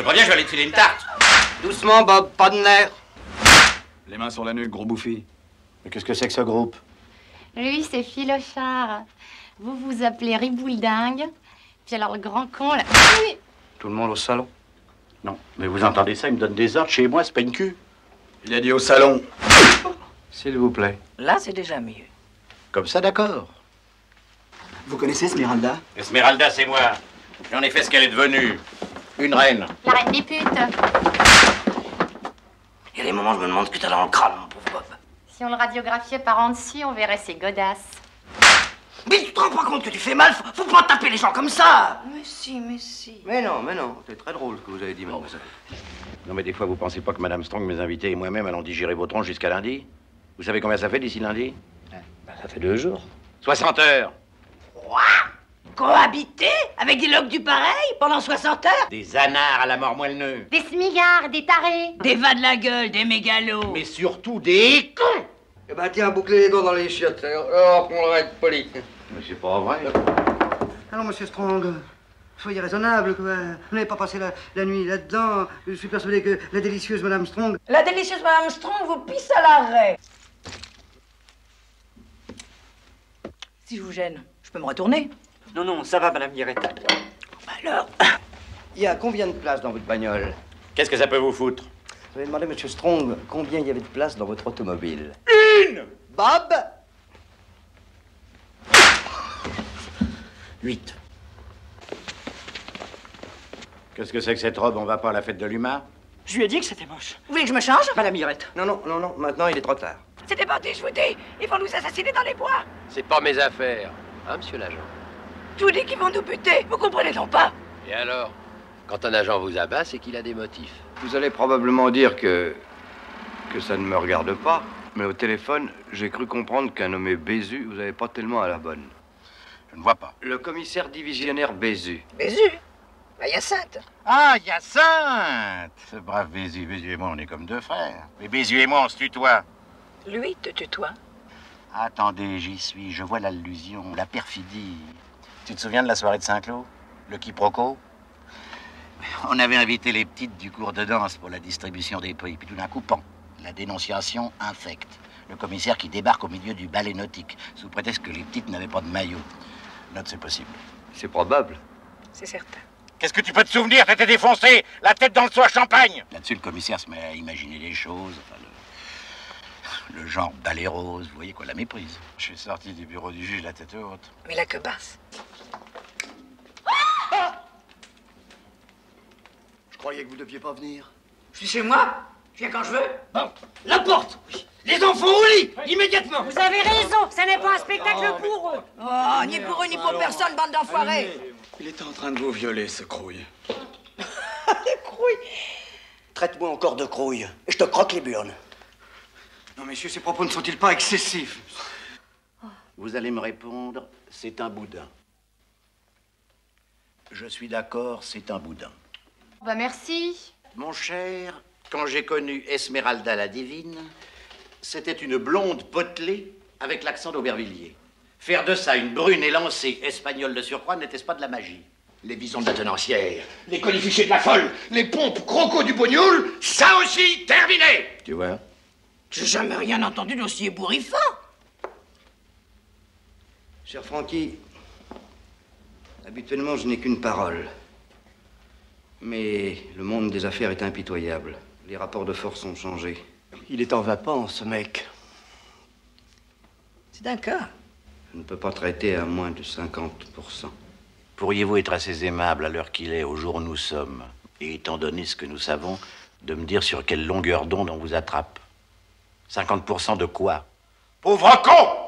te préviens, je vais aller te filer une tarte. Doucement, Bob, pas de nerfs. Les mains sur la nuque, gros bouffi. Mais qu'est-ce que c'est que ce groupe? Lui, c'est Philochard. Vous vous appelez Ribouledingue. Puis alors, le grand con, là... Oui. Tout le monde au salon? Non, mais vous entendez ça, il me donne des ordres chez moi, c'est pas une cul. Il a dit au salon. S'il vous plaît. Là, c'est déjà mieux. Comme ça, d'accord. Vous connaissez Esmeralda? Esmeralda, c'est moi. J'en ai fait ce qu'elle est devenue. Une reine. La reine des putes. Il y a des moments où je me demande ce que t'as dans le crâne, mon pauvre Bob. Si on le radiographiait par en dessus, on verrait ses godasses. Mais tu te rends pas compte que tu fais mal? Faut pas taper les gens comme ça. Mais si, mais si. Mais non, c'est très drôle ce que vous avez dit, mademoiselle. Non, mais des fois, vous pensez pas que Madame Strong, mes invités et moi-même allons digérer vos tronches jusqu'à lundi? Vous savez combien ça fait d'ici lundi? Ça fait 2 jours. 60 heures. Quoi? Cohabiter avec des loques du pareil pendant 60 heures? Des anards à la mort moelleux. Des smigards, des tarés. Des vas de la gueule, des mégalos. Mais surtout des cons. Eh ben, tiens, bouclez les doigts dans les chiottes. Alors, on va être poli. Mais c'est pas vrai. Alors, monsieur Strong, soyez raisonnable, quoi. Vous n'avez pas passé la nuit là-dedans. Je suis persuadé que la délicieuse Madame Strong... La délicieuse Madame Strong vous pisse à l'arrêt. Si je vous gêne, je peux me retourner? Non, ça va, Madame Guérette. Alors? Il y a combien de places dans votre bagnole? Qu'est-ce que ça peut vous foutre? Vous avez demandé à Monsieur Strong combien il y avait de places dans votre automobile. Une. Bob? 8. Qu'est-ce que c'est que cette robe? On va pas à la fête de l'humain? Je lui ai dit que c'était moche. Vous voulez que je me change? Madame Guérette. Non, maintenant il est trop tard. C'est des bandits, je vous dis. Ils vont nous assassiner dans les bois. C'est pas mes affaires, hein, monsieur l'agent? Je vous dis qu'ils vont nous buter. Vous comprenez donc pas? Et alors? Quand un agent vous abat, c'est qu'il a des motifs. Vous allez probablement dire que ça ne me regarde pas, mais au téléphone, j'ai cru comprendre qu'un nommé Bézu, vous n'avez pas tellement à la bonne. Je ne vois pas. Le commissaire divisionnaire Bézu. Bézu. La Hyacinthe. Ah, Hyacinthe! Ce brave Bézu. Bézu et moi, on est comme 2 frères. Mais Bézu et moi, on se tutoie. Lui te tutoie. Attendez, j'y suis. Je vois l'allusion, la perfidie. Tu te souviens de la soirée de Saint-Cloud? Le quiproquo? On avait invité les petites du cours de danse pour la distribution des prix. Puis tout d'un coup, pan, la dénonciation infecte. Le commissaire qui débarque au milieu du ballet nautique, sous prétexte que les petites n'avaient pas de maillot. Note, c'est possible. C'est probable. C'est certain. Qu'est-ce que tu peux te souvenir? T'étais défoncé, la tête dans le seau à champagne. Là-dessus, le commissaire se met à imaginer des choses. Enfin, le genre ballet rose, vous voyez quoi, la méprise. Je suis sorti du bureau du juge la tête haute. Mais la queue basse. Je croyais que vous deviez pas venir. Je suis chez moi. Je viens quand je veux. Bon, la porte. Les enfants au lit, immédiatement. Vous avez raison, ce n'est pas un spectacle pour eux. Oh, ni pour eux, ni pour personne, bande d'enfoirés. Il est en train de vous violer, ce crouille. Traite-moi encore de crouille, et je te croque les burnes. Non, messieurs, ces propos ne sont-ils pas excessifs? Vous allez me répondre, c'est un boudin. Je suis d'accord, c'est un boudin. Bah merci. Mon cher, quand j'ai connu Esmeralda la divine, c'était une blonde potelée avec l'accent d'Aubervilliers. Faire de ça une brune élancée espagnole de surcroît, n'était-ce pas de la magie? Les bisons de la tenancière, les colifichés de la folle, les pompes crocos du bognoul, ça aussi, terminé. Tu vois? J'ai jamais rien entendu d'aussi ébouriffant. Cher Francky, habituellement, je n'ai qu'une parole. Mais le monde des affaires est impitoyable. Les rapports de force ont changé. Il est en vapant, ce mec. C'est un cas. Je ne peux pas traiter à moins de 50%. Pourriez-vous être assez aimable à l'heure qu'il est, au jour où nous sommes, et étant donné ce que nous savons, de me dire sur quelle longueur d'onde on vous attrape? 50% de quoi? Pauvre con!